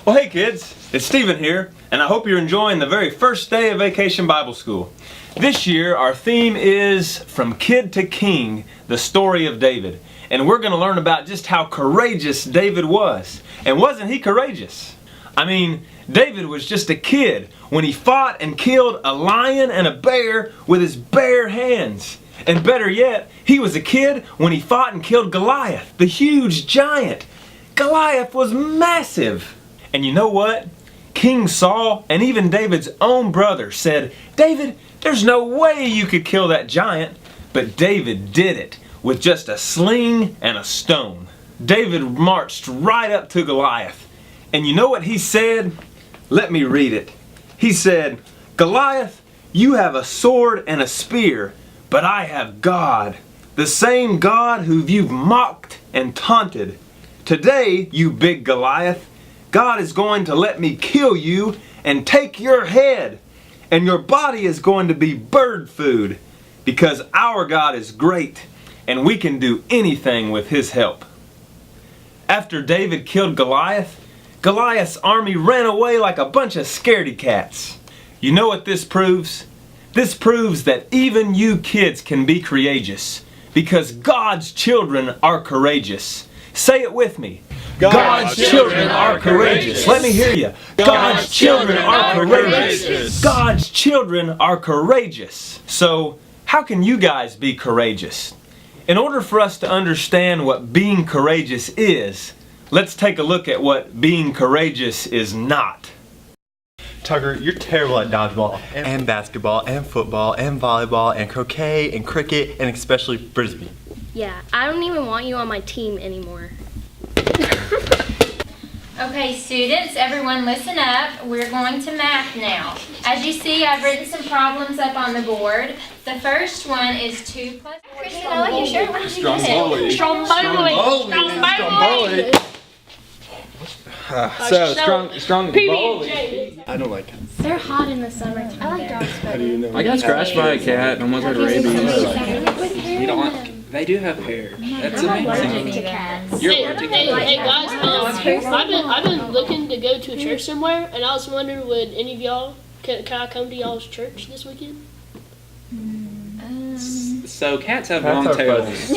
Well, hey kids, it's Stephen here, and I hope you're enjoying the very first day of Vacation Bible School. This year, our theme is From Kid to King, the story of David. And we're going to learn about just how courageous David was. And wasn't he courageous? I mean, David was just a kid when he fought and killed a lion and a bear with his bare hands. And better yet, he was a kid when he fought and killed Goliath, the huge giant. Goliath was massive. And you know what? King Saul and even David's own brother said, "David, there's no way you could kill that giant." But David did it with just a sling and a stone. David marched right up to Goliath. And you know what he said? Let me read it. He said, "Goliath, you have a sword and a spear, but I have God, the same God who you've mocked and taunted. Today, you big Goliath, God is going to let me kill you and take your head, and your body is going to be bird food, because our God is great, and we can do anything with His help." After David killed Goliath, Goliath's army ran away like a bunch of scaredy cats. You know what this proves? This proves that even you kids can be courageous, because God's children are courageous. Say it with me. God's children are courageous. Let me hear you. God's children are courageous. God's children are courageous. So, how can you guys be courageous? In order for us to understand what being courageous is, let's take a look at what being courageous is not. Tucker, you're terrible at dodgeball and basketball and football and volleyball and croquet and cricket and especially frisbee. Yeah, I don't even want you on my team anymore. Okay, students, everyone listen up. We're going to math now. As you see, I've written some problems up on the board. The first one is 2 plus 4. I like your shirt. What did you get? Stromboli. Strong bowling. I don't like it. They're hot in the summertime. I like dogs better. How do you know? I got scratched by a cat and almost had rabies. You don't want. They do have hair. That's amazing. You're allergic to cats. Hey guys, I've been looking to go to a church somewhere, and I was wondering, would any of y'all, can I come to y'all's church this weekend? So cats have long tails.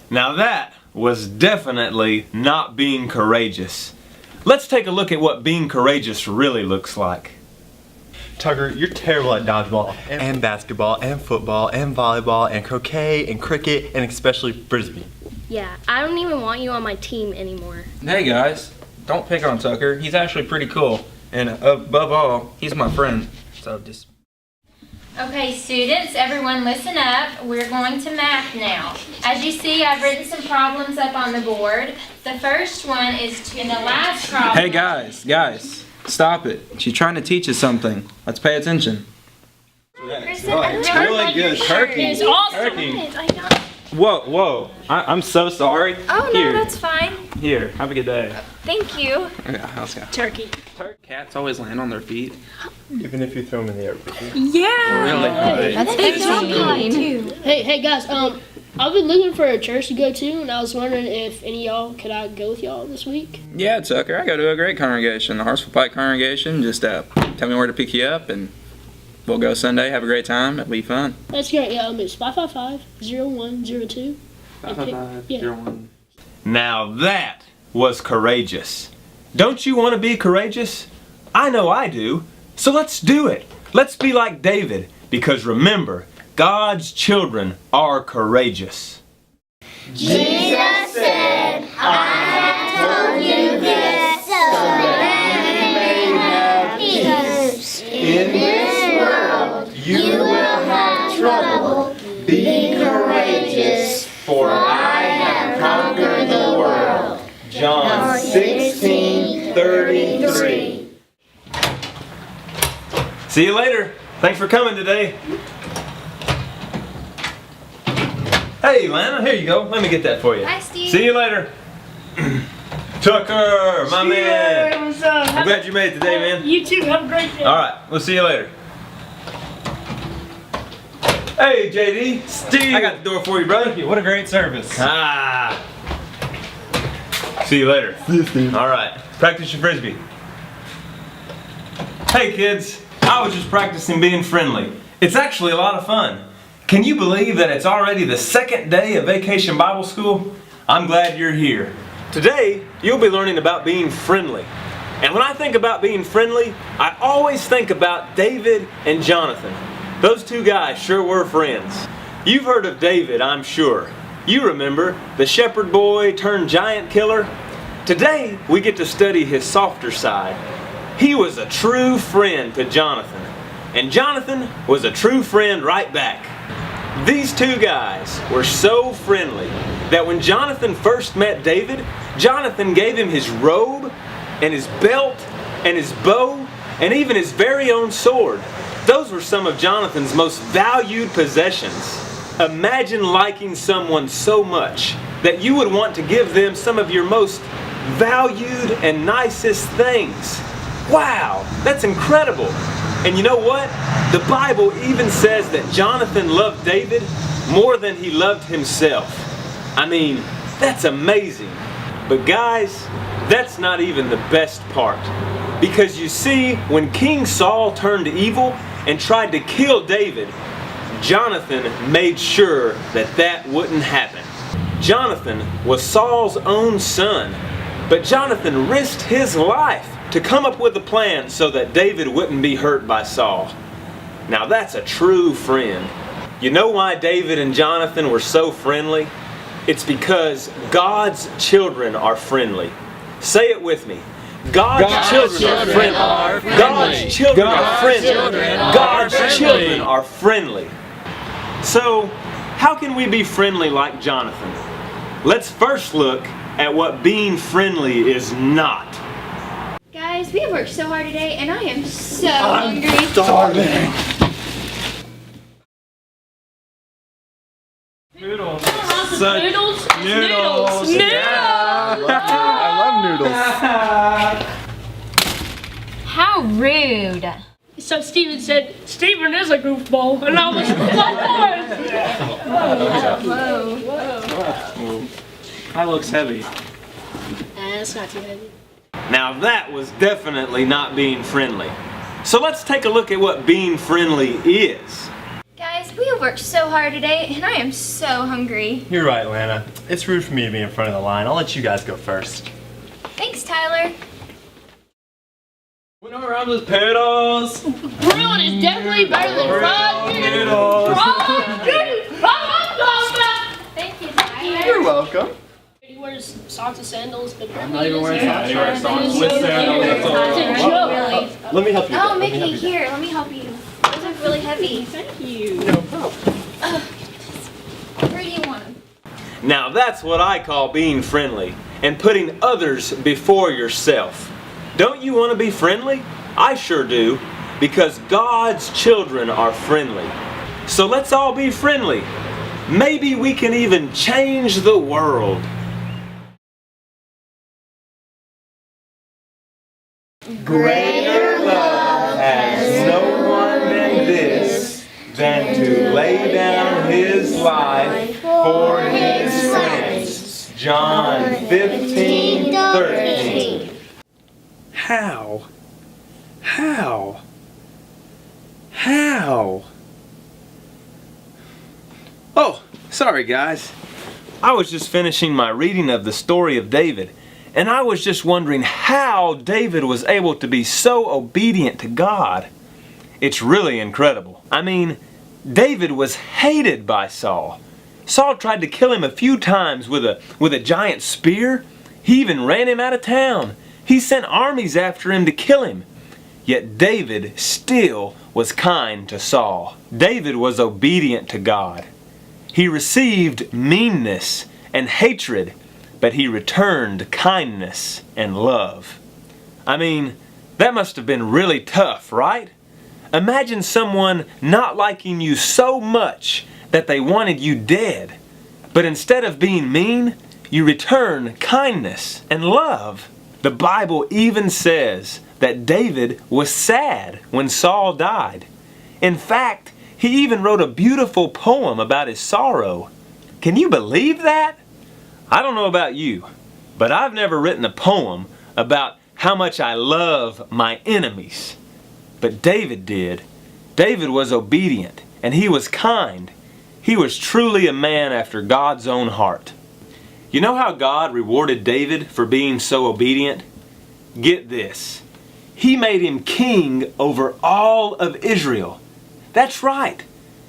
Now that was definitely not being courageous. Let's take a look at what being courageous really looks like. Tucker, you're terrible at dodgeball and basketball and football and volleyball and croquet and cricket and especially frisbee. Yeah, I don't even want you on my team anymore. Hey guys, don't pick on Tucker. He's actually pretty cool. And above all, he's my friend. So just... Okay, students, everyone listen up. We're going to math now. As you see, I've written some problems up on the board. The first one is in the last problem. Hey guys, stop it. She's trying to teach us something. Let's pay attention. Really good. Turkey. It's awesome. Turkey. Whoa. I'm so sorry. Oh, no, that's fine. Here, have a good day. Thank you. Yeah, let's go. Turkey. Cats always land on their feet. Even if you throw them in the air. Yeah. Really? That's fine too. Hey guys, I've been looking for a church to go to, and I was wondering if any of y'all, could I go with y'all this week? Yeah, Tucker, I go to a great congregation, the Hartsville Pike congregation. Just tell me where to pick you up, and we'll go Sunday, have a great time. It'll be fun. That's great. Yeah, it's 555-0102. 555-01. Now that was courageous. Don't you want to be courageous? I know I do. So let's do it. Let's be like David, because remember, God's children are courageous. Jesus said, "I have told you this so that you may have peace. In this world you will have trouble. Be courageous, for I have conquered the world." John 16:33. See you later. Thanks for coming today. Hey, Lana, here you go. Let me get that for you. Hi, Steve. See you later. Tucker, my man. What's up? I'm glad you made it today, man. You too. Have a great day. All right, we'll see you later. Hey, JD. Steve. I got the door for you, brother. Thank you. What a great service. Ah. See you later. All right, practice your frisbee. Hey kids, I was just practicing being friendly. It's actually a lot of fun. Can you believe that it's already the second day of Vacation Bible School? I'm glad you're here. Today, you'll be learning about being friendly. And when I think about being friendly, I always think about David and Jonathan. Those two guys sure were friends. You've heard of David, I'm sure. You remember, the shepherd boy turned giant killer? Today, we get to study his softer side. He was a true friend to Jonathan, and Jonathan was a true friend right back. These two guys were so friendly that when Jonathan first met David, Jonathan gave him his robe and his belt and his bow and even his very own sword. Those were some of Jonathan's most valued possessions. Imagine liking someone so much that you would want to give them some of your most valued and nicest things. Wow, that's incredible. And you know what? The Bible even says that Jonathan loved David more than he loved himself. I mean, that's amazing. But guys, that's not even the best part. Because you see, when King Saul turned evil and tried to kill David, Jonathan made sure that that wouldn't happen. Jonathan was Saul's own son, but Jonathan risked his life to come up with a plan so that David wouldn't be hurt by Saul. Now that's a true friend. You know why David and Jonathan were so friendly? It's because God's children are friendly. Say it with me. God's children are friendly. God's children are friendly. God's children are friendly. So, how can we be friendly like Jonathan? Let's first look at what being friendly is not. Guys, we have worked so hard today, and I am so hungry. Starving. Noodles. Noodles. Noodles. I love noodles. How rude. So Steven said, Steven is a goofball, and I was Whoa. That looks heavy. it's not too heavy. Now that was definitely not being friendly. So let's take a look at what being friendly is. Guys, we have worked so hard today, and I am so hungry. You're right, Lana. It's rude for me to be in front of the line. I'll let you guys go first. Thanks, Tyler. Went around with pedals. Grilled is definitely better than fried Noodles. Thank you, Tyler. You're welcome. He wears socks and sandals, but I'm not even wearing socks. He wears socks with sandals. That's all. Really? Let me help you. Oh, Mickey, here, let me help you. Those are really heavy. Thank you. No problem. Where do you want them? Now that's what I call being friendly and putting others before yourself. Don't you want to be friendly? I sure do, because God's children are friendly. So let's all be friendly. Maybe we can even change the world. Greater love has no one than this, than to lay down his life for his friends. John 15:13. How? Oh, sorry guys. I was just finishing my reading of the story of David, and I was just wondering how David was able to be so obedient to God. It's really incredible. I mean, David was hated by Saul. Saul tried to kill him a few times with a giant spear. He even ran him out of town. He sent armies after him to kill him. Yet David still was kind to Saul. David was obedient to God. He received meanness and hatred, but he returned kindness and love. I mean, that must have been really tough, right? Imagine someone not liking you so much that they wanted you dead, but instead of being mean, you return kindness and love. The Bible even says that David was sad when Saul died. In fact, he even wrote a beautiful poem about his sorrow. Can you believe that? I don't know about you, But I've never written a poem about how much I love my enemies. But David did. David was obedient, and he was kind. He was truly a man after God's own heart. You know how God rewarded David for being so obedient? Get this. He made him king over all of Israel. That's right.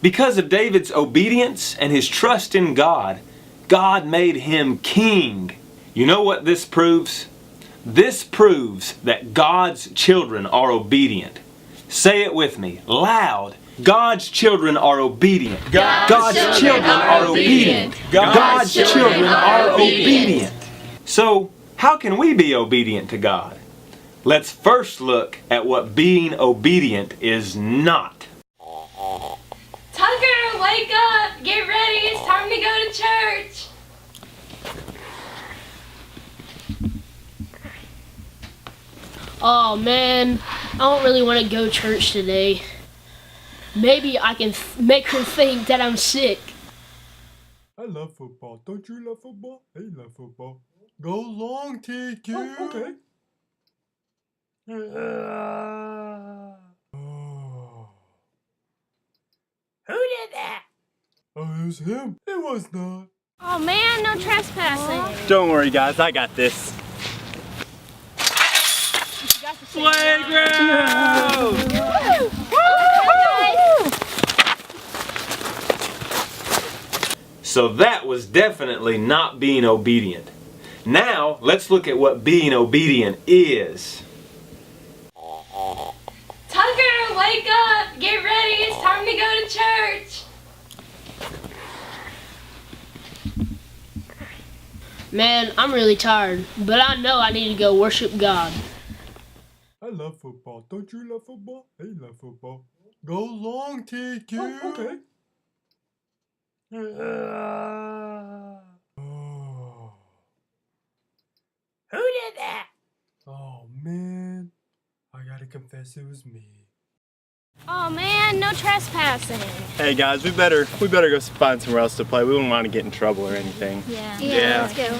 Because of David's obedience and his trust in God, God made him king. You know what this proves? This proves that God's children are obedient. Say it with me, loud. God's children are obedient. God's children are obedient. God's children are obedient. So, how can we be obedient to God? Let's first look at what being obedient is not. Tucker, wake up! Get ready, it's time to go to church! Oh man, I don't really want to go to church today. Maybe I can make her think that I'm sick. I love football. Don't you love football? I love football. Go long, TQ. Oh, okay. Who did that? Oh, it was him. It was not. Oh man, no trespassing. Don't worry, guys. I got this. Playground! So that was definitely not being obedient. Now, let's look at what being obedient is. Tucker, wake up! Get ready, it's time to go to church! Man, I'm really tired, but I know I need to go worship God. I love football. Don't you love football? I love football. Go long, TQ. Oh, okay. Who did that? Oh man, I gotta confess it was me. Oh man, no trespassing. Hey guys, we better go find somewhere else to play. We wouldn't want to get in trouble or anything. Yeah, let's go.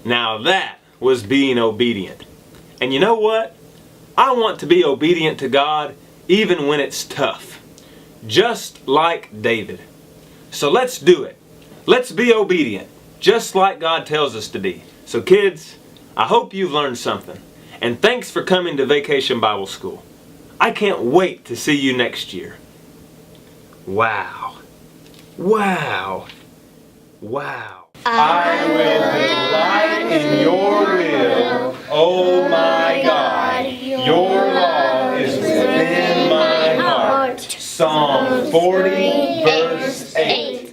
Now that was being obedient. And you know what? I want to be obedient to God even when it's tough. Just like David. So let's do it. Let's be obedient, just like God tells us to be. So kids, I hope you've learned something. And thanks for coming to Vacation Bible School. I can't wait to see you next year. Wow. Wow. Wow. I will delight in your will, oh my God. Your law is within my heart. Psalm 40, verse 8.